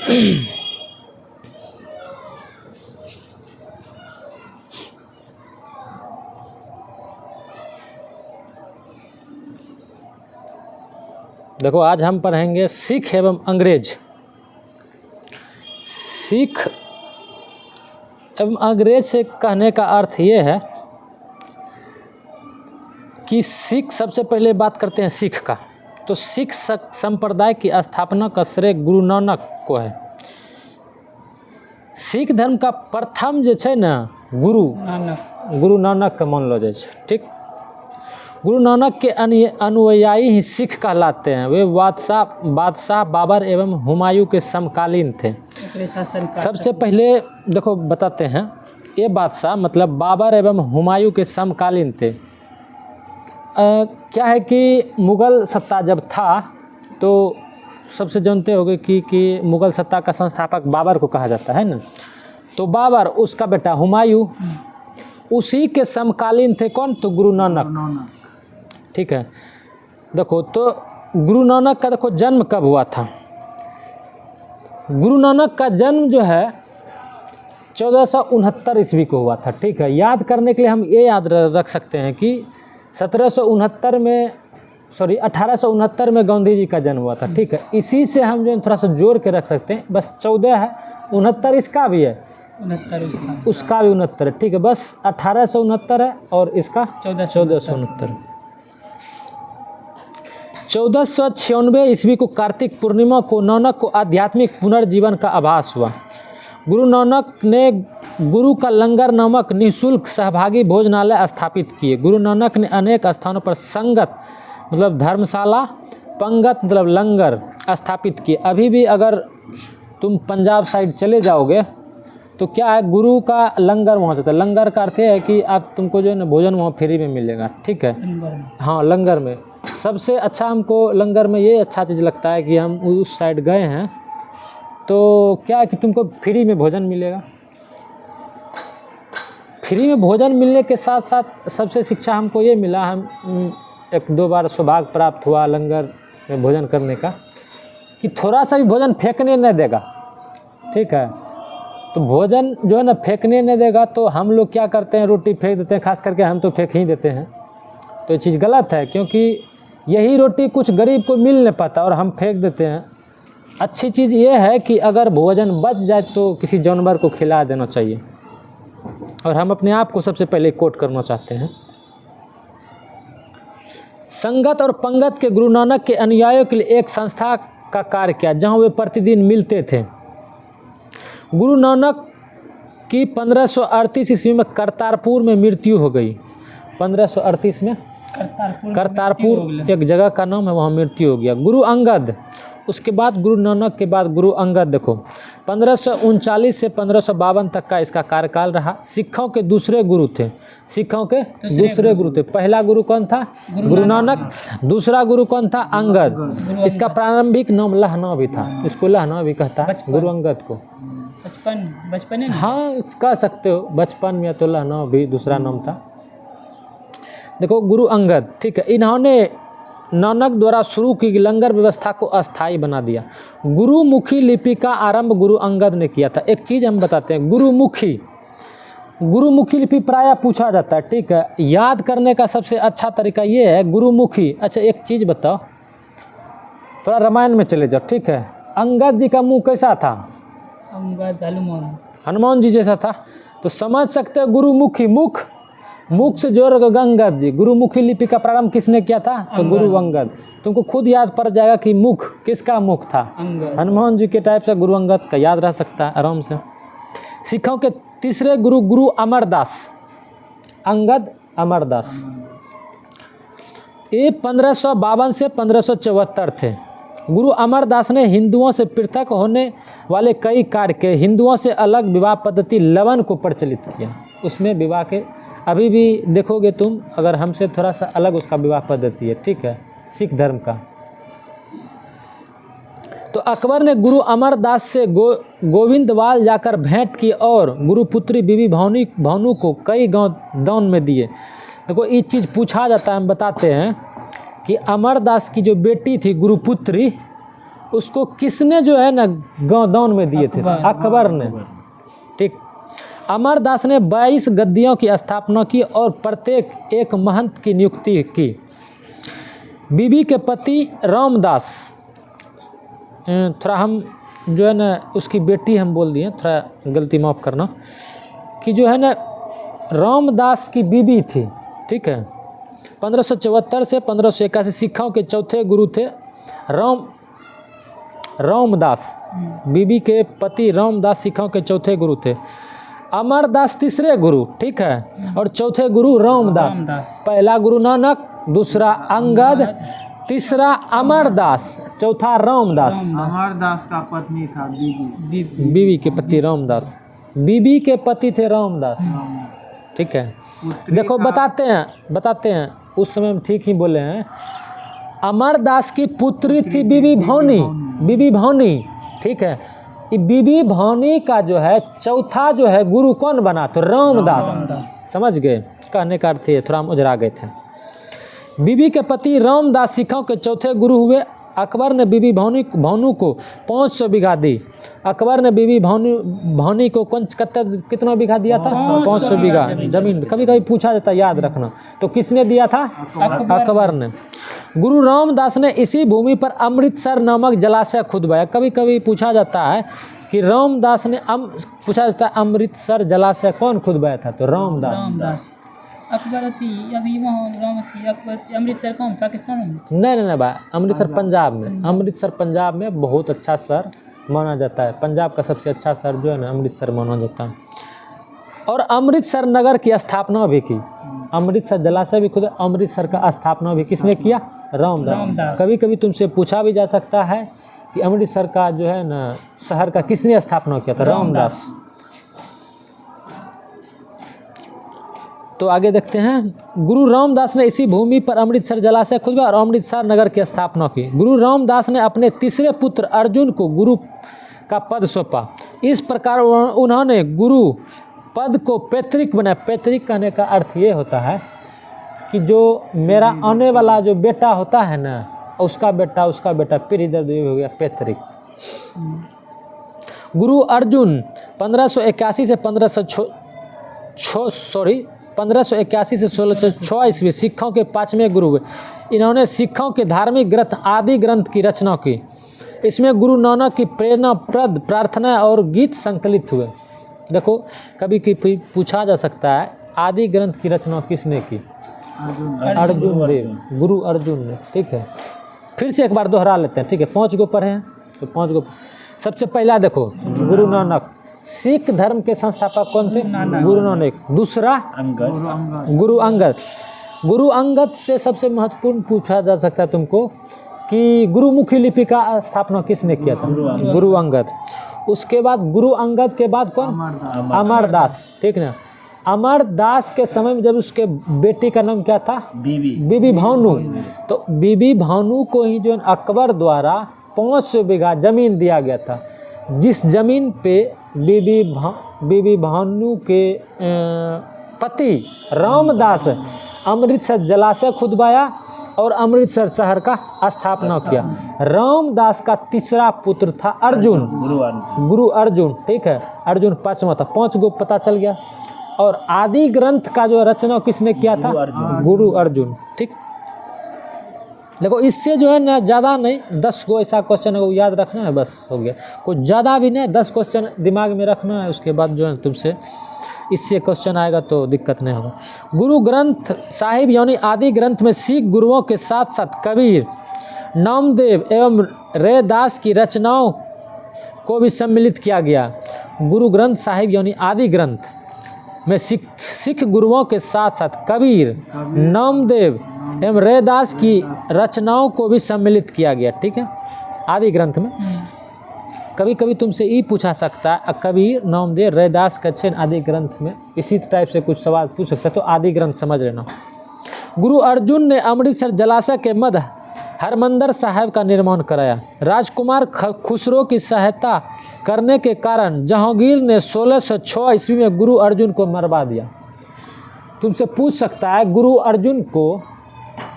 देखो आज हम पढ़ेंगे सिख एवं अंग्रेज। सिख एवं अंग्रेज से कहने का अर्थ ये है कि सिख, सबसे पहले बात करते हैं सिख का, तो सिख संप्रदाय की स्थापना का श्रेय गुरु नानक को है। सिख धर्म का प्रथम जो है ना गुरु नानक के मान लो जाए, ठीक। गुरु नानक के अनुयायी ही सिख कहलाते हैं। वे बादशाह बाबर एवं हुमायूं के समकालीन थे। सबसे पहले देखो बताते हैं, ये बादशाह मतलब बाबर एवं हुमायूं के समकालीन थे। क्या है कि मुग़ल सत्ता जब था तो सबसे जानते होंगे कि मुग़ल सत्ता का संस्थापक बाबर को कहा जाता है ना। तो बाबर, उसका बेटा हुमायूं, उसी के समकालीन थे। कौन? तो गुरु नानक, ठीक है। देखो तो गुरु नानक का देखो जन्म कब हुआ था। गुरु नानक का जन्म जो है 1469 ईस्वी को हुआ था, ठीक है। याद करने के लिए हम ये याद रख सकते हैं कि 1869 में गांधी जी का जन्म हुआ था, ठीक है। इसी से हम जो थोड़ा सा जोड़ के रख सकते हैं, बस 14 है, 69 इसका भी है, 69 उसका भी 69 है, ठीक है। बस 1869 है और इसका 1469। 1496 ईस्वी को कार्तिक पूर्णिमा को नानक को आध्यात्मिक पुनर्जीवन का आभास हुआ। गुरु नानक ने गुरु का लंगर नामक निःशुल्क सहभागी भोजनालय स्थापित किए। गुरु नानक ने अनेक स्थानों पर संगत मतलब धर्मशाला, पंगत मतलब लंगर स्थापित किए। अभी भी अगर तुम पंजाब साइड चले जाओगे तो क्या है, गुरु का लंगर वहाँ से था। लंगर का अर्थ है कि आप तुमको जो है ना भोजन वहाँ फ्री में मिलेगा, ठीक है। हाँ, लंगर में सबसे अच्छा हमको लंगर में ये अच्छा चीज़ लगता है कि हम उस साइड गए हैं तो क्या है कि तुमको फ्री में भोजन मिलेगा। फ्री में भोजन मिलने के साथ साथ सबसे शिक्षा हमको ये मिला, हम 1-2 बार सौभाग्य प्राप्त हुआ लंगर में भोजन करने का, कि थोड़ा सा भी भोजन फेंकने नहीं देगा, ठीक है। तो भोजन जो है ना फेंकने नहीं देगा, तो हम लोग क्या करते हैं, रोटी फेंक देते हैं, खास करके हम तो फेंक ही देते हैं। तो ये चीज़ गलत है, क्योंकि यही रोटी कुछ गरीब को मिल नहीं पाता और हम फेंक देते हैं। अच्छी चीज़ ये है कि अगर भोजन बच जाए तो किसी जानवर को खिला देना चाहिए। और हम अपने आप को सबसे पहले कोट करना चाहते हैं। संगत और पंगत के गुरु नानक के अनुयायियों के लिए एक संस्था का कार्य किया, जहां वे प्रतिदिन मिलते थे। गुरु नानक की 1538 ईस्वी में करतारपुर में मृत्यु हो गई। 1538 में करतारपुर एक जगह का नाम है, वहाँ मृत्यु हो गया। गुरु अंगद, उसके बाद गुरु नानक के बाद गुरु अंगद, देखो 1539 से 1552 तक का इसका कार्यकाल रहा। सिखों के दूसरे गुरु थे, सिखों के दूसरे गुरु थे। पहला गुरु कौन था? गुरु नानक। दूसरा गुरु कौन था? अंगद। इसका प्रारंभिक नाम लहना भी था, इसको लहना भी कहता है गुरु अंगद को। बचपन हाँ कह सकते हो, बचपन या तो लहना भी दूसरा नाम था। देखो गुरु अंगद, ठीक है। इन्होंने नानक द्वारा शुरू की लंगर व्यवस्था को अस्थायी बना दिया। गुरुमुखी लिपि का आरंभ गुरु अंगद ने किया था। एक चीज़ हम बताते हैं, गुरुमुखी लिपि प्रायः पूछा जाता है, ठीक है। याद करने का सबसे अच्छा तरीका ये है गुरुमुखी। अच्छा एक चीज़ बताओ, थोड़ा रामायण में चले जाओ, ठीक है। अंगद जी का मुँह कैसा था? हनुमान जी जैसा था। तो समझ सकते हो गुरुमुखी, मुख से जोड़ अंगद जी। गुरुमुखी लिपि का प्रारंभ किसने किया था? तो गुरु अंगद। तुमको खुद याद पड़ जाएगा कि मुख किसका मुख था? हनुमान जी के टाइप से गुरु अंगद का याद रह सकता है आराम से। सिखों के तीसरे गुरु गुरु अमरदास, अंगद अमरदास, ये 1552 से 1574 थे। गुरु अमरदास ने हिंदुओं से पृथक होने वाले कई कार्य के, हिंदुओं से अलग विवाह पद्धति लवन को प्रचलित किया। उसमें विवाह के अभी भी देखोगे तुम, अगर हमसे थोड़ा सा अलग उसका विवाह पद्धति है, ठीक है, सिख धर्म का। तो अकबर ने गुरु अमरदास से गोविंदवाल जाकर भेंट की और गुरुपुत्री बीबी भानु को कई गांव दान में दिए। देखो ये चीज़ पूछा जाता है, हम बताते हैं कि अमरदास की जो बेटी थी गुरुपुत्री, उसको किसने जो है ना दान में दिए थे? अकबर ने। ठीक। अमरदास ने 22 गद्दियों की स्थापना की और प्रत्येक एक महंत की नियुक्ति की। बीबी के पति रामदास, थोड़ा हम जो है ना उसकी बेटी हम बोल दिए, थोड़ा गलती माफ़ करना, कि जो है ना रामदास की बीबी थी। ठीक है। 1574 से 1581 सिखों के चौथे गुरु थे रामदास। बीबी के पति रामदास सिखों के चौथे गुरु थे। अमरदास तीसरे गुरु। ठीक है। और चौथे गुरु रामदास। पहला गुरु नानक, दूसरा अंगद, तीसरा अमरदास, चौथा रामदास। अमरदास का पत्नी था बीबी के पति रामदास। बीबी के पति थे रामदास। ठीक है। देखो बताते हैं उस समय हम ठीक ही बोले हैं। अमरदास की पुत्री थी बीबी भानी। ठीक है। ये बीबी भानी का जो है चौथा जो है गुरु कौन बना? तो रामदास। समझ गए? कहने का अर्थ है, थोड़ा हम उजरा गए थे। बीबी के पति रामदास सिखों के चौथे गुरु हुए। अकबर ने बीबी भानु को 500 बीघा दी। अकबर ने बीबी भानी को कितना बीघा दिया था? 500 बीघा जमीन। कभी कभी पूछा जाता, याद रखना। तो किसने दिया था? अकबर ने। गुरु रामदास ने इसी भूमि पर अमृतसर नामक जलाशय खुदवाया। कभी कभी पूछा जाता है कि रामदास ने पूछा जाता है अमृतसर जलाशय कौन खुदवाया था? तो रामदास। अकबर थी अभी वहाँ राम थी। अकबर थी अमृतसर कौन? पाकिस्तान में? नहीं भाई, अमृतसर पंजाब में। अमृतसर पंजाब में बहुत अच्छा शहर माना जाता है। पंजाब का सबसे अच्छा शहर जो है ना अमृतसर माना जाता है। और अमृतसर नगर की स्थापना भी की। अमृतसर जलाशय भी खुद, अमृतसर का स्थापना भी किसने किया? रामदास। कभी कभी तुमसे पूछा भी जा सकता है कि अमृतसर का जो है ना शहर का किसने स्थापना किया था? रामदास। तो आगे देखते हैं। गुरु रामदास ने इसी भूमि पर अमृतसर जलाशय खुदवाया और अमृतसर नगर की स्थापना की। गुरु रामदास ने अपने तीसरे पुत्र अर्जुन को गुरु का पद सौंपा। इस प्रकार उन्होंने गुरु पद को पैतृक बनाया। पैतृक कहने का अर्थ ये होता है कि जो मेरा आने वाला जो बेटा होता है ना, उसका बेटा फिर इधर हो गया पैतृक। गुरु अर्जुन 1581 से 1581 से 1606 ईस्वी सिखों के 5वें गुरु हुए। इन्होंने सिखों के धार्मिक ग्रंथ आदि ग्रंथ की रचना की। इसमें गुरु नानक की प्रेरणाप्रद प्रार्थना और गीत संकलित हुए। देखो कभी पूछा जा सकता है आदि ग्रंथ की रचना किसने की? अर्जुन देव, गुरु अर्जुन ने। ठीक है। फिर से एक बार दोहरा लेते हैं। ठीक है। 5 गो पढ़े हैं तो 5 गो। सबसे पहला देखो गुरु नानक। सिख धर्म के संस्थापक कौन थे? गुरु नानक। दूसरा गुरु अंगद। गुरु अंगद से सबसे महत्वपूर्ण पूछा जा सकता है तुमको कि गुरुमुखी लिपि का स्थापना किसने किया था? गुरु अंगद। उसके बाद गुरु अंगद के बाद कौन? अमरदास। ठीक ना। अमरदास के समय में जब उसके बेटी का नाम क्या था? बीबी भानु। तो बीबी भानु को ही जो अकबर द्वारा 500 बीघा जमीन दिया गया था, जिस जमीन पे बीबी भानु के पति रामदास अमृतसर जलाशय खुदवाया और अमृतसर शहर का स्थापना किया। रामदास का तीसरा पुत्र था अर्जुन, गुरु अर्जुन। ठीक है। अर्जुन 5वां था। 5 गो पता चल गया। और आदि ग्रंथ का जो रचना किसने किया था? गुरु अर्जुन। ठीक। देखो इससे जो है ना ज़्यादा नहीं, 10 गो ऐसा क्वेश्चन है वो याद रखना है, बस हो गया। कुछ ज़्यादा भी नहीं, 10 क्वेश्चन दिमाग में रखना है। उसके बाद जो है तुमसे इससे क्वेश्चन आएगा तो दिक्कत नहीं होगा। गुरु ग्रंथ साहिब यानी आदि ग्रंथ में सिख गुरुओं के साथ साथ कबीर, नामदेव एवं रैदास की रचनाओं को भी सम्मिलित किया गया। गुरु ग्रंथ साहिब यानी आदि ग्रंथ में सिख गुरुओं के साथ साथ कबीर, नामदेव एवं रैदास की रचनाओं को भी सम्मिलित किया गया। ठीक है। आदि ग्रंथ में कभी कभी तुमसे ये पूछा सकता है कबीर, नामदेव, रैदास का चयन आदि ग्रंथ में इसी टाइप से कुछ सवाल पूछ सकता है, तो आदि ग्रंथ समझ लेना। गुरु अर्जुन ने अमृतसर जलाशय के मध्य हरमंदर साहिब का निर्माण कराया। राजकुमार खुसरो की सहायता करने के कारण जहांगीर ने 1606 ईस्वी में गुरु अर्जुन को मरवा दिया। तुमसे पूछ सकता है गुरु अर्जुन को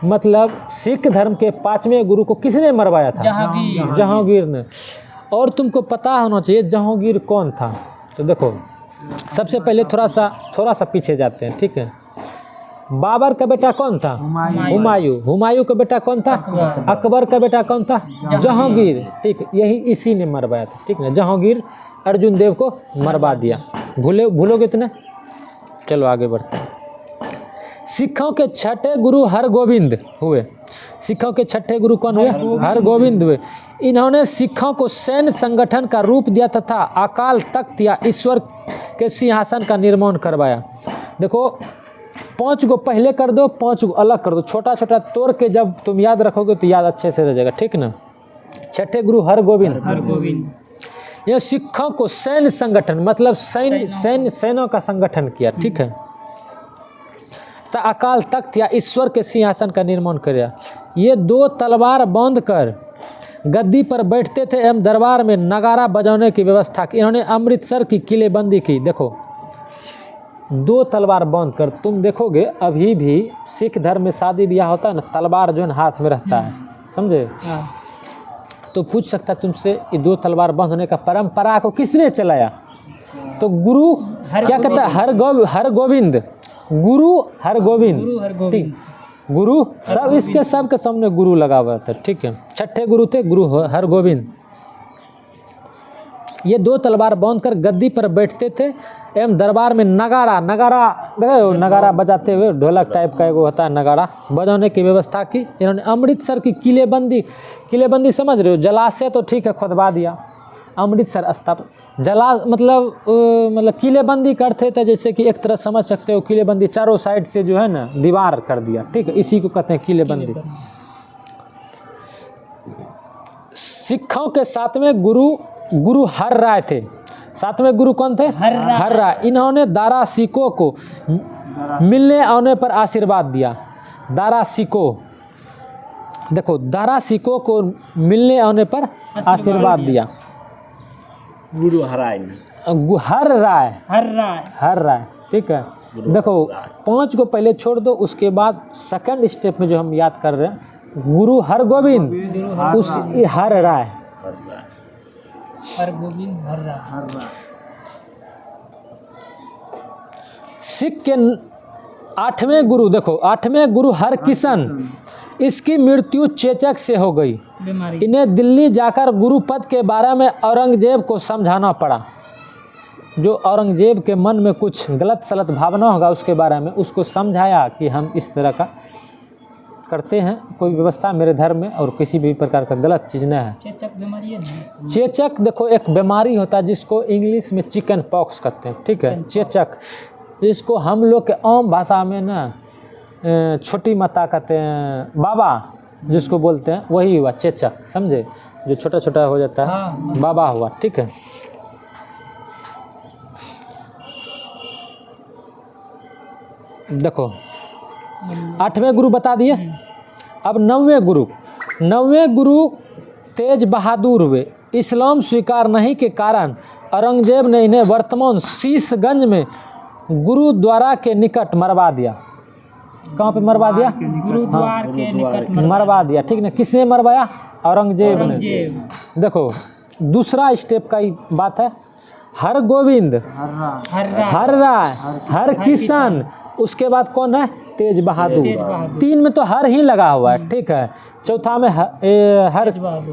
मतलब सिख धर्म के 5वें गुरु को किसने मरवाया था? जहांगीर। जहांगीर ने। और तुमको पता होना चाहिए जहांगीर कौन था। तो देखो सबसे पहले थोड़ा सा पीछे जाते हैं, ठीक है। बाबर का बेटा कौन था? हुमायूं। हुमायूं का बेटा कौन था? अकबर का बेटा कौन था? जहांगीर। ठीक, यही इसी ने मरवाया था, ठीक है। जहांगीर अर्जुन देव को मरवा दिया। भूलोगे तो नहीं? चलो आगे बढ़ते हैं। सिखों के छठे गुरु हरगोविंद हुए। सिखों के छठे गुरु कौन हुए? हरगोविंद हुए। इन्होंने सिखों को सैन्य संगठन का रूप दिया तथा अकाल तख्त या ईश्वर के सिंहासन का निर्माण करवाया। देखो 5 को पहले कर दो, 5 को अलग कर दो, छोटा छोटा तोड़ के जब तुम याद रखोगे तो याद अच्छे से रह जाएगा, ठीक ना। छठे गुरु हरगोविंद। यह सिखों को सैन्य संगठन मतलब सैन्यों का संगठन किया, ठीक है। तथा अकाल तख्त या ईश्वर के सिंहासन का निर्माण किया। ये 2 तलवार बांध कर गद्दी पर बैठते थे एवं दरबार में नगारा बजाने की व्यवस्था की। इन्होंने अमृतसर की किलेबंदी की। देखो 2 तलवार बांध कर, तुम देखोगे अभी भी सिख धर्म में शादी ब्याह होता है ना, तलवार जो है हाथ में रहता है, समझे। तो पूछ सकता तुमसे ये 2 तलवार बांधने का परंपरा को किसने चलाया? तो गुरु क्या कहता है? हरगोविंद। गुरु हरगोविंद, ठीक। गुरु सब इसके सब के सामने गुरु लगा हुआ था, ठीक है। छठे गुरु थे गुरु हरगोविंद। ये 2 तलवार बांधकर गद्दी पर बैठते थे एवं दरबार में नगारा बजाते हुए, ढोलक टाइप का एगो होता है नगारा, बजाने की व्यवस्था की। इन्होंने अमृतसर की किलेबंदी समझ रहे हो? जलाशय तो ठीक है खुदवा दिया, अमृतसर स्थापना मतलब किलेबंदी करते थे, जैसे कि एक तरह समझ सकते हो किलेबंदी, चारों साइड से जो है ना दीवार कर दिया, ठीक है। इसी को कहते हैं किलेबंदी। सिखों के 7वें गुरु हर राय थे। 7वें गुरु कौन थे? हर राय। इन्होंने दारा सिकों को मिलने आने पर आशीर्वाद दिया। दारा सिकों, देखो दारा सिकों को मिलने आने पर आशीर्वाद दिया। गुरु हराय। हर राय, ठीक है। देखो 5 को पहले छोड़ दो, उसके बाद सेकंड स्टेप में जो हम याद कर रहे हैं गुरु हरगोविंद, उस हर राय। सिख के 8वें गुरु, देखो 8वें गुरु हरकिशन, इसकी मृत्यु चेचक से हो गई। इन्हें दिल्ली जाकर गुरु पद के बारे में औरंगजेब को समझाना पड़ा। जो औरंगजेब के मन में कुछ गलत सलत भावना होगा उसके बारे में उसको समझाया कि हम इस तरह का करते हैं, कोई व्यवस्था मेरे धर्म में और किसी भी प्रकार का गलत चीज़ नहीं है। चेचक बीमारी है। चेचक देखो एक बीमारी होता है जिसको इंग्लिश में चिकन पॉक्स कहते हैं, ठीक है। चेचक जिसको हम लोग के आम भाषा में ना छोटी माता कहते हैं, बाबा जिसको बोलते हैं, वही हुआ चेचक, समझे। जो छोटा छोटा हो जाता है बाबा हुआ, ठीक है। देखो 8वें गुरु बता दिए। अब 9वें गुरु तेज बहादुर हुए। इस्लाम स्वीकार नहीं के कारण औरंगजेब ने इन्हें वर्तमान शीशगंज में गुरुद्वारा के निकट मरवा दिया। कहाँ पे मरवा दिया? गुरुद्वार के निकट मरवा दिया, ठीक ना। किसने मरवाया? औरंगजेब ने। देखो दूसरा स्टेप का ही बात है। हरगोविंद, हर राय, हरकिशन, उसके बाद कौन है? तेज बहादुर। 3 में तो हर ही लगा हुआ है, ठीक है। चौथा में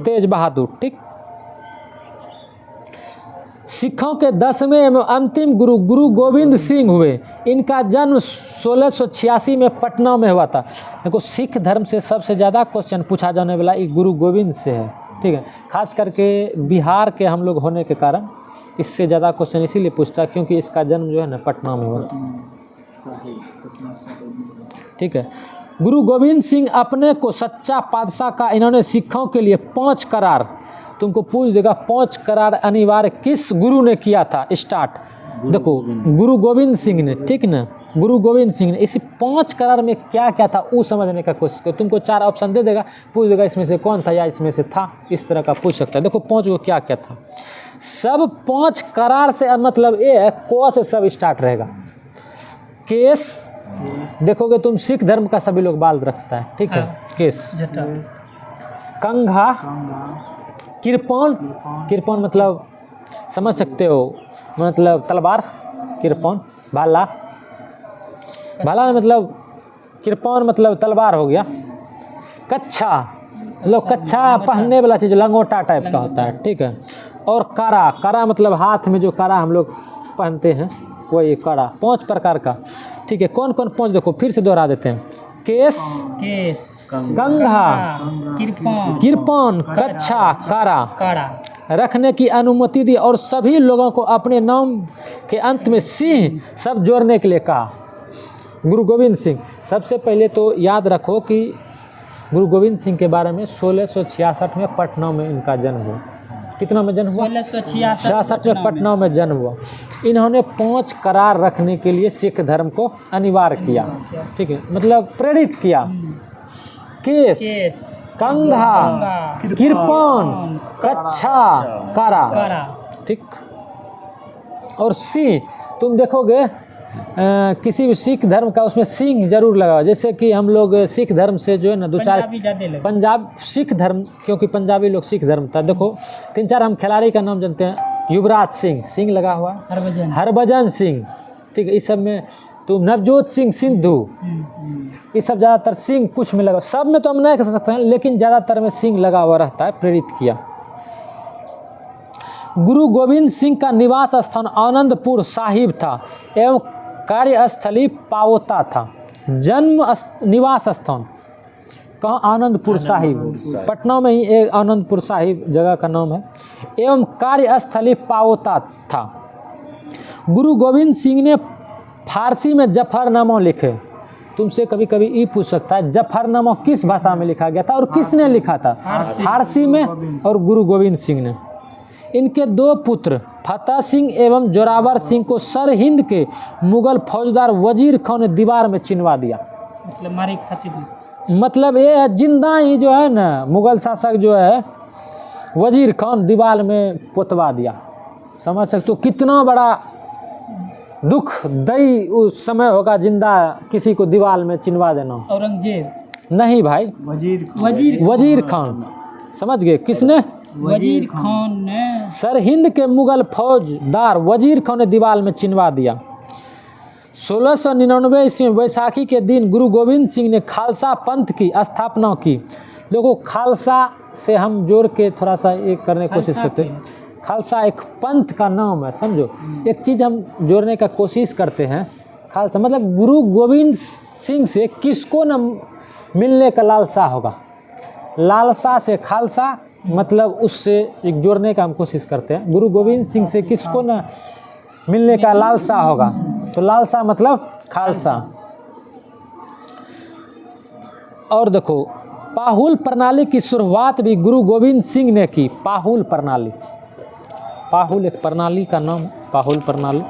तेज बहादुर, ठीक। सिखों के 10वें एवं अंतिम गुरु गोविंद सिंह हुए। इनका जन्म 1686 में पटना में हुआ था। देखो सिख धर्म से सबसे ज़्यादा क्वेश्चन पूछा जाने वाला ये गुरु गोविंद से है, ठीक है। खास करके बिहार के हम लोग होने के कारण इससे ज़्यादा क्वेश्चन इसीलिए पूछता है क्योंकि इसका जन्म जो है ना पटना में हुआ था, ठीक है। गुरु गोविंद सिंह अपने को सच्चा पातशाह का इन्होंने सिखों के लिए 5 करार, तुमको पूछ देगा 5 करार अनिवार्य किस गुरु ने किया था स्टार्ट? देखो गुरु गोविंद सिंह ने, ठीक ना। गुरु गोविंद सिंह ने इसी 5 करार में क्या क्या था वो समझने का कोशिश करो। तुमको 4 ऑप्शन दे देगा, पूछ देगा इसमें से कौन था या इसमें से था, इस तरह का पूछ सकता है। देखो 5 को क्या क्या था। सब 5 करार से मतलब ये है क से सब स्टार्ट रहेगा। केस, देखोगे तुम सिख धर्म का सभी लोग बाल रखता है, ठीक है। हाँ। केस। जटा। कंघा, कंगा, कृपान, कृपान मतलब समझ सकते हो, मतलब तलवार, कृपान। भाला, भाला मतलब कृपान मतलब तलवार हो गया। कच्छा मतलब कच्छा पहनने वाला चीज़, लंगोटा टाइप का होता है, ठीक है। और कारा, कारा मतलब हाथ में जो कारा हम लोग पहनते हैं वही कारा। 5 प्रकार का, ठीक है। कौन कौन 5 देखो फिर से दोहरा देते हैं। केस, केस, कंघा, कृपान, कृपान, कच्छा, कारा काड़ा। रखने की अनुमति दी और सभी लोगों को अपने नाम के अंत में सिंह सब जोड़ने के लिए कहा। गुरु गोविंद सिंह, सबसे पहले तो याद रखो कि गुरु गोविंद सिंह के बारे में 1666 में पटना में इनका जन्म हुआ। कितना में जन्म हुआ? 1666 में पटना में जन्म हुआ। इन्होंने 5 करार रखने के लिए सिख धर्म को अनिवार्य किया, ठीक है, मतलब प्रेरित किया। केस, केस, कंघा, कृपान, कच्छा, कारा, काड़ा। ठीक। और सिंह, तुम देखोगे किसी भी सिख धर्म का उसमें सिंह जरूर लगा। जैसे कि हम लोग सिख धर्म से जो है ना 2-4 पंजाबी ज़्यादा लगे। पंजाब सिख धर्म, क्योंकि पंजाबी लोग सिख धर्म था। देखो 3-4 हम खिलाड़ी का नाम जानते हैं। युवराज सिंह, सिंह लगा हुआ है। हरभजन। हरभजन सिंह, ठीक है। इस सब में तुम नवजोत सिंह सिद्धू, ये सब ज़्यादातर सिंह कुछ में लगा। सब में तो हम नहीं कह सकते हैं, लेकिन ज़्यादातर में सिंह लगा हुआ रहता है। प्रेरित किया। गुरु गोविंद सिंह का निवास स्थान आनंदपुर साहिब था एवं कार्यस्थली पावोता था। जन्म निवास स्थान कहाँ? आनंदपुर साहिब, पटना में ही एक आनंदपुर साहिब जगह का नाम है। एवं कार्यस्थली पावोता था। गुरु गोविंद सिंह ने फारसी में जफरनामा लिखे। तुमसे कभी कभी ये पूछ सकता है जफरनामा किस भाषा में लिखा गया था और किसने लिखा था? फारसी में, और गुरु गोविंद सिंह ने। इनके 2 पुत्र फतेह सिंह एवं जोरावर सिंह को सरहिंद के मुगल फौजदार वजीर खान ने दीवार में चिनवा दिया। मतलब मारे एक साथी भी। मतलब ये है जिंदा ही जो है ना मुगल शासक जो है वजीर खान दीवार में पोतवा दिया। समझ सकते हो कितना बड़ा दुखदायी उस समय होगा जिंदा किसी को दीवार में चिनवा देना। औरंगजेब नहीं भाई, वजीर खान। समझ गए? किसने? वजीर खान ने। सरहिंद के मुगल फौजदार वजीर खान ने दीवार में चिनवा दिया। 1699 ईस्वी में बैसाखी के दिन गुरु गोविंद सिंह ने खालसा पंथ की स्थापना की। देखो खालसा से हम जोड़ के थोड़ा सा एक करने की कोशिश करते हैं। खालसा एक पंथ का नाम है, समझो। एक चीज़ हम जोड़ने का कोशिश करते हैं। खालसा मतलब गुरु गोविंद सिंह से किसको न मिलने का लालसा होगा। लालसा से खालसा मतलब उससे एक जोड़ने का हम कोशिश करते हैं। गुरु गोविंद सिंह से किसको न मिलने का लालसा होगा, तो लालसा मतलब खालसा। और देखो पाहुल प्रणाली की शुरुआत भी गुरु गोविंद सिंह ने की। पाहुल प्रणाली, पाहुल एक प्रणाली का नाम, पाहुल प्रणाली।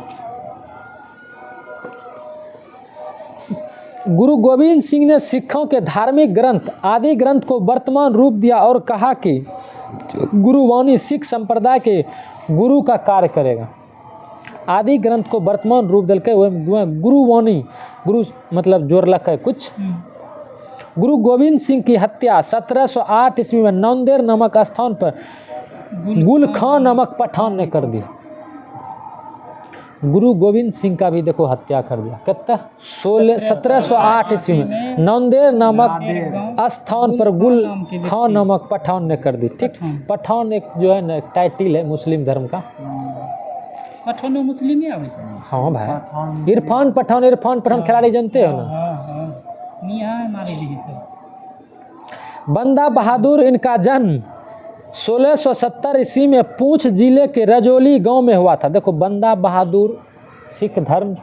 गुरु गोविंद सिंह ने सिखों के धार्मिक ग्रंथ आदि ग्रंथ को वर्तमान रूप दिया और कहा कि गुरुवाणी सिख संप्रदाय के गुरु का कार्य करेगा। आदि ग्रंथ को वर्तमान रूप दिल के गुरुवाणी, गुरु मतलब जोर लग है कुछ। गुरु गोविंद सिंह की हत्या 1708 ईस्वी में नंदेर नामक स्थान पर गुल खान नामक पठान ने कर दी। गुरु गोविंद सिंह का भी देखो हत्या कर दिया। कितना? 1708 ईस्वी में नंदेर नामक स्थान पर गुल खान नामक पठान ने कर दी। ठीक, पठान एक जो है ना टाइटिल है मुस्लिम धर्म का। पठान मुस्लिम ही आवे छै। हाँ भाई, इरफान पठान, इरफान पठान खिलाड़ी जानते हो ना? हां मियां मारे दी सब। बंदा बहादुर इनका जन्म 1670 ईस्वी में पूंछ जिले के रजौली गांव में हुआ था। देखो बंदा बहादुर सिख धर्म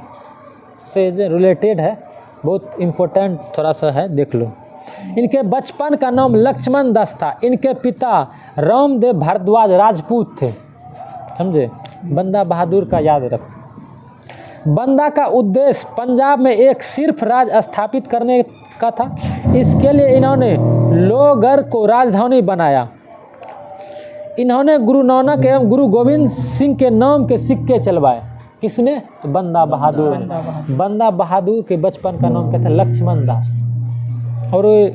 से रिलेटेड है, बहुत इम्पोर्टेंट थोड़ा सा है, देख लो। इनके बचपन का नाम लक्ष्मण दास था। इनके पिता रामदेव भारद्वाज राजपूत थे, समझे? बंदा बहादुर का याद रखो। बंदा का उद्देश्य पंजाब में एक सिर्फ राज स्थापित करने का था। इसके लिए इन्होंने लोहगढ़ को राजधानी बनाया। इन्होंने गुरु नानक एवं गुरु गोविंद सिंह के नाम के सिक्के चलवाए। किसने? तो बंदा बहादुर। बंदा बहादुर। बंदा बहादुर के बचपन का नाम क्या था? लक्ष्मण दास। और वो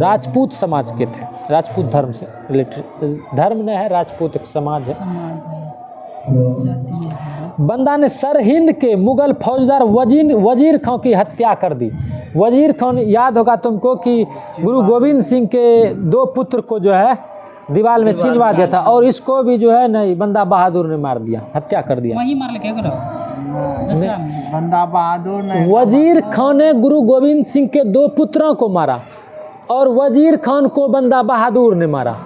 राजपूत समाज के थे, राजपूत धर्म से रिलेटेड, धर्म नहीं है, राजपूत एक समाज है। समाज है, जाति है। बंदा ने सरहिंद के मुगल फौजदार वजीर खां की हत्या कर दी। वजीर खान, याद होगा तुमको कि गुरु गोविंद सिंह के 2 पुत्र को जो है दीवार में चिनवा दिया था, और इसको भी जो है नहीं बंदा बहादुर ने मार दिया, हत्या कर दिया। वही मार लेके करो दशहरा में। बंदा बहादुर ने वजीर खान ने गुरु गोविंद सिंह के 2 पुत्रों को मारा, और वजीर खान को बंदा बहादुर ने मारा।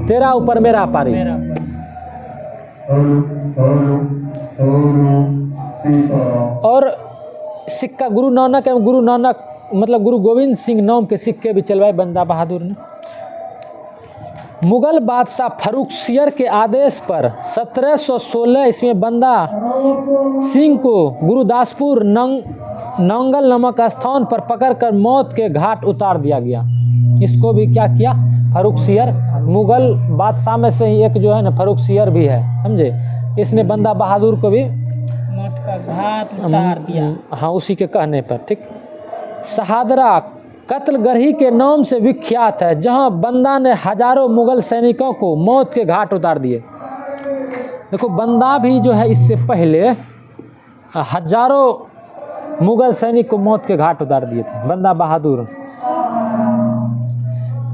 तेरा ऊपर मेरा पारी। मेरा पर। और सिक्का गुरु नानक मतलब गुरु गोविंद सिंह नाम के सिक्के भी चलवाए बंदा बहादुर ने। मुगल बादशाह फर्रुखसियर के आदेश पर 1716 ईस्वी में बंदा सिंह को गुरुदासपुर नंगल नामक स्थान पर पकड़कर मौत के घाट उतार दिया गया। इसको भी क्या किया? फर्रुखसियर, मुगल बादशाह में से ही एक जो है ना फर्रुखसियर भी है, समझे? इसने बंदा बहादुर को भी मौत का घाट उतार दिया। हाँ, उसी के कहने पर। ठीक। शहादरा कत्लगढ़ी के नाम से विख्यात है, जहां बंदा ने हजारों मुगल सैनिकों को मौत के घाट उतार दिए। देखो, बंदा भी जो है इससे पहले हजारों मुगल सैनिक को मौत के घाट उतार दिए थे, बंदा बहादुर।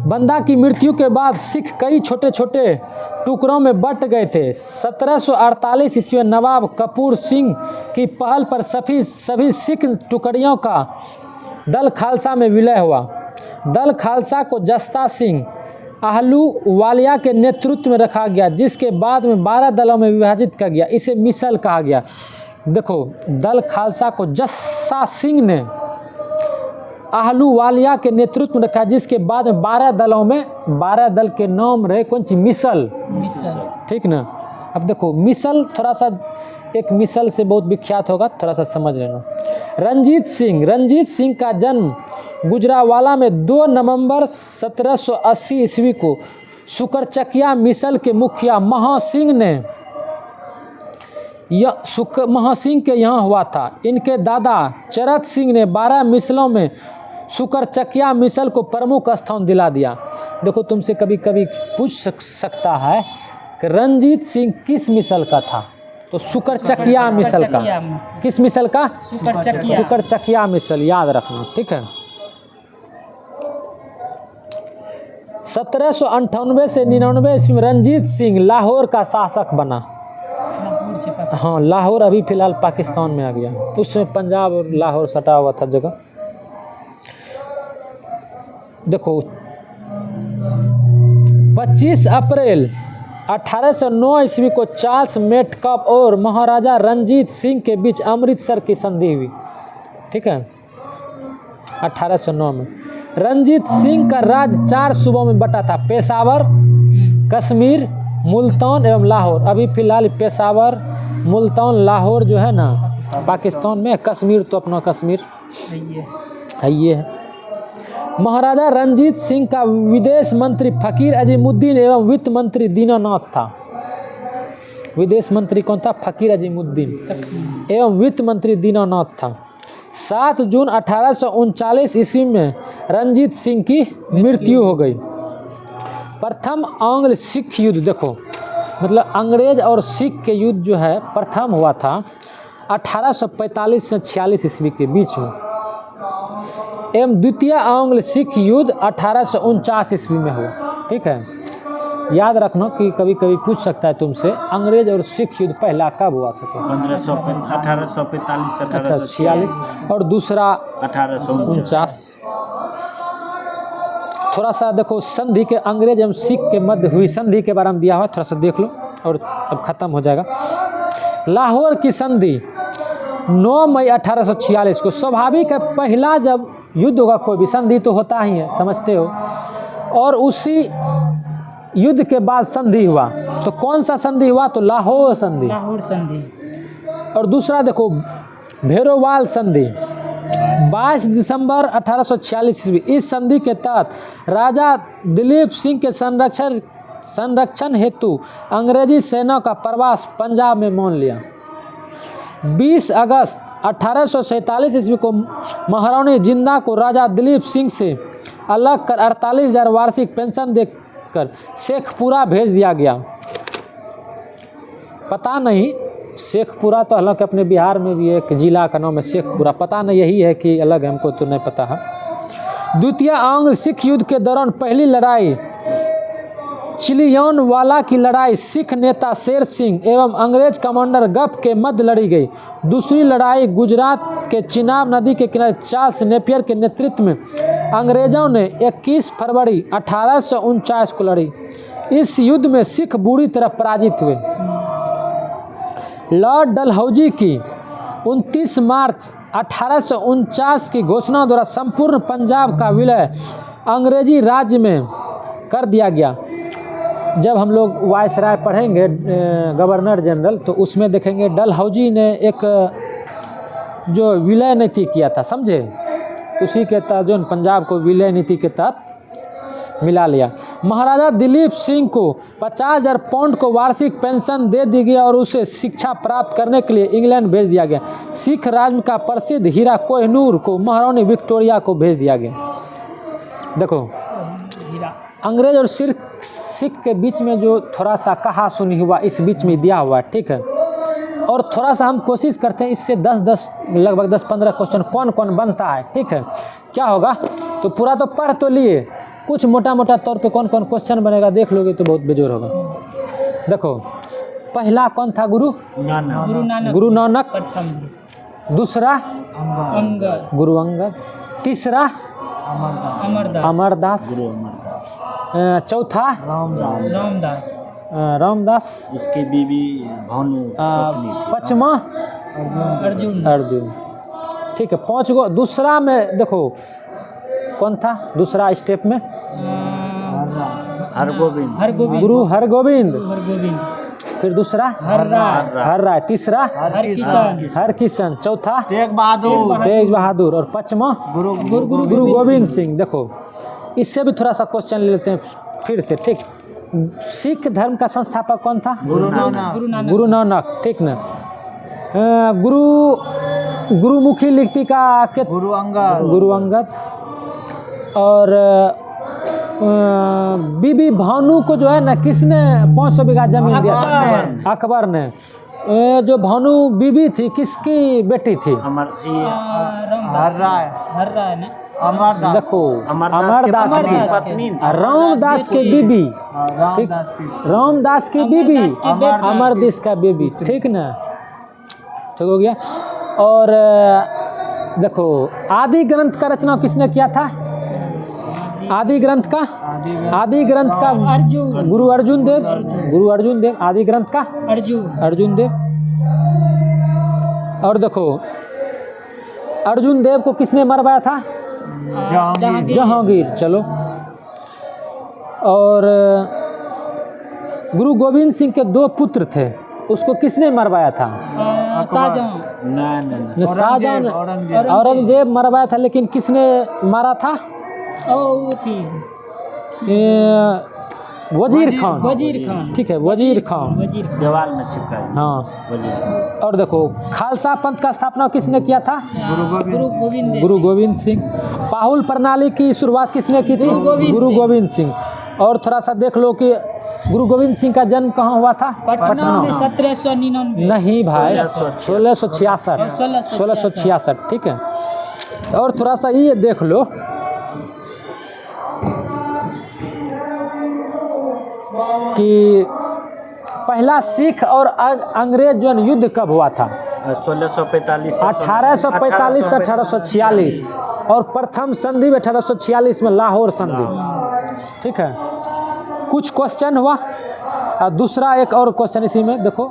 बंदा की मृत्यु के बाद सिख कई छोटे छोटे टुकड़ों में बट गए थे। 1748 ईस्वी में नवाब कपूर सिंह की पहल पर सभी सिख टुकड़ियों का दल खालसा में विलय हुआ। दल खालसा को जस्ता सिंह आहलूवालिया के नेतृत्व में रखा गया, जिसके बाद में 12 दलों में विभाजित किया गया। इसे मिसल कहा गया। देखो, दल खालसा को जस्सा सिंह ने आहलूवालिया के नेतृत्व में रखा, जिसके बाद में 12 दलों में 12 दल के नाम रहे कौन सी? मिसल। ठीक ना। अब देखो, मिसल थोड़ा सा, एक मिसल से बहुत विख्यात होगा, थोड़ा सा समझ लेना। रंजीत सिंह का जन्म गुजरावाला में 2 नवंबर 1780 ईस्वी को सुकरचकिया मिसल के मुखिया महासिंह के यहाँ हुआ था। इनके दादा चरत सिंह ने 12 मिसलों में सुकरचकिया मिसल को प्रमुख स्थान दिला दिया। देखो, तुमसे कभी कभी पूछ सकता है कि रंजीत सिंह किस मिसल का था? तो सुकरचकिया मिसल का। किस मिसल का? सुकरचकिया मिसल, याद रखना। ठीक है। 1798 से 99 ईस्वी में रंजीत सिंह लाहौर का शासक बना। हाँ, लाहौर अभी फिलहाल पाकिस्तान में आ गया, उसमें पंजाब और लाहौर सटा हुआ था जगह। देखो, 25 अप्रैल 1809 ईस्वी को चार्ल्स मेटकप और महाराजा रंजीत सिंह के बीच अमृतसर की संधि हुई। ठीक है, 1809 में। रंजीत सिंह का राज 4 सूबों में बटा था: पेशावर, कश्मीर, मुल्तान एवं लाहौर। अभी फिलहाल पेशावर, मुल्तान, लाहौर जो है ना पाकिस्तान में, कश्मीर तो अपना कश्मीर है ये है। महाराजा रंजीत सिंह का विदेश मंत्री फकीर अजीमुद्दीन एवं वित्त मंत्री दीनानाथ था। विदेश मंत्री कौन था? फकीर अजीमुद्दीन एवं वित्त मंत्री दीनानाथ था। 7 जून 1839 ईस्वी में रंजीत सिंह की मृत्यु हो गई। प्रथम आंग्ल सिख युद्ध, देखो मतलब अंग्रेज और सिख के युद्ध जो है प्रथम हुआ था 1845 से 46 ईस्वी के बीच में, एवं द्वितीय आंग्ल सिख युद्ध 1849 ईस्वी में हुआ। ठीक है, याद रखना कि कभी कभी पूछ सकता है तुमसे अंग्रेज और सिख युद्ध पहला कब हुआ था? 1845 से 1846 और दूसरा 1849। थोड़ा सा देखो, संधि के अंग्रेज एवं सिख के मध्य हुई संधि के बारे में दिया हुआ, थोड़ा सा देख लो और अब खत्म हो जाएगा। लाहौर की संधि 9 मई 1846 को। स्वाभाविक है, पहला जब युद्ध होगा कोई भी संधि तो होता ही है, समझते हो, और उसी युद्ध के बाद संधि हुआ। तो कौन सा संधि हुआ? तो लाहौर संधि। लाहौर संधि। और दूसरा देखो, भेरोवाल संधि 22 दिसंबर 1846 ईस्वी। इस संधि के तहत राजा दिलीप सिंह के संरक्षण हेतु अंग्रेजी सेना का प्रवास पंजाब में मान लिया। 20 अगस्त 1847 ईस्वी को महारानी जिंदा को राजा दिलीप सिंह से अलग कर 48,000 वार्षिक पेंशन देकर शेखपुरा भेज दिया गया। पता नहीं, शेखपुरा तो हालांकि अपने बिहार में भी एक जिला का नाम है शेखपुरा, पता नहीं यही है कि अलग है, हमको तो नहीं पता है। द्वितीय अंग सिख युद्ध के दौरान पहली लड़ाई चिलियानवाला की लड़ाई सिख नेता शेर सिंह एवं अंग्रेज कमांडर गफ के मध्य लड़ी गई। दूसरी लड़ाई गुजरात के चिनाब नदी के किनारे चार्ल्स नेपियर के नेतृत्व में अंग्रेजों ने 21 फरवरी 1849 को लड़ी। इस युद्ध में सिख बुरी तरह पराजित हुए। लॉर्ड डलहौजी की 29 मार्च 1849 की घोषणा द्वारा संपूर्ण पंजाब का विलय अंग्रेजी राज्य में कर दिया गया। जब हम लोग वायसराय पढ़ेंगे गवर्नर जनरल, तो उसमें देखेंगे डलहौजी ने एक जो विलय नीति किया था, समझे, उसी के तहत जो पंजाब को विलय नीति के तहत मिला लिया। महाराजा दिलीप सिंह को 50,000 पाउंड को वार्षिक पेंशन दे दी गई और उसे शिक्षा प्राप्त करने के लिए इंग्लैंड भेज दिया गया। सिख राज्य का प्रसिद्ध हीरा कोहिनूर को महारानी विक्टोरिया को भेज दिया गया। देखो, अंग्रेज और सिख के बीच में जो थोड़ा सा कहा सुनी हुआ इस बीच में दिया हुआ है, ठीक है। और थोड़ा सा हम कोशिश करते हैं इससे 10 लगभग 10-15 क्वेश्चन कौन कौन बनता है, ठीक है। क्या होगा, तो पूरा तो पढ़ तो लिए, कुछ मोटा मोटा तौर पे कौन कौन क्वेश्चन बनेगा देख लोगे तो बहुत बेजोर होगा। देखो, पहला कौन था? गुरु नानक। दूसरा गुरु अंगद। तीसरा अमरदास। चौथा रामदास। उसकी बीवी भानु। पांचवा अर्जुन। ठीक है, 5 गो। दूसरा में देखो कौन था दूसरा स्टेप में? हरगोविंद। गुरु हरगोविंद। फिर दूसरा हर्राय। तीसरा हरकिशन। चौथा तेज बहादुर। और पांचवा गुरु गोविंद सिंह। देखो, इससे भी थोड़ा सा क्वेश्चन ले लेते हैं फिर से, ठीक। सिख धर्म का संस्थापक कौन था? गुरु नानक, ठीक ना। गुरुमुखी लिपि का गुरु अंगद। और बीबी भानु को जो है ना किसने 500 बीघा जमीन दिया था? अकबर ने। जो भानु बीबी थी किसकी बेटी थी? देखो, अमरदास की पत्नी, रामदास के बीबी, रामदास की बीबी, अमरदास का बीबी, ठीक ना, ठीक हो गया। और देखो, आदि ग्रंथ का रचना किसने किया था? आदि ग्रंथ का गुरु अर्जुन देव। आदि ग्रंथ का अर्जुन देव। और देखो, अर्जुन देव को किसने मरवाया था? जहांगीर। चलो, और गुरु गोविंद सिंह के 2 पुत्र थे, उसको किसने मरवाया था? शाहजहां। औरंगजेब मरवाया था, लेकिन किसने मारा था? वजीर खान। ठीक है, वजीर खान दीवार में चिपकाया। हाँ। और देखो, खालसा पंथ का स्थापना किसने किया था? गुरु गोविंद सिंह। पाहुल प्रणाली की शुरुआत किसने की थी? गुरु गोविंद सिंह। और थोड़ा सा देख लो कि गुरु गोविंद सिंह का जन्म कहाँ हुआ था? पटना में। 1799 नहीं भाई, 1666। ठीक है। और थोड़ा सा ये देख लो कि पहला सिख और अंग्रेज जो युद्ध कब हुआ था? 1645 1845 से 1846। और प्रथम संधि में 1846 में लाहौर संधि। ठीक है, कुछ क्वेश्चन हुआ। और दूसरा एक और क्वेश्चन इसी में देखो,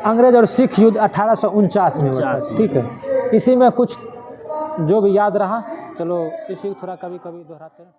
अंग्रेज और सिख युद्ध 1849 में हुआ। ठीक है, इसी में कुछ जो भी याद रहा, चलो इसी थोड़ा कभी कभी दोहराते हैं।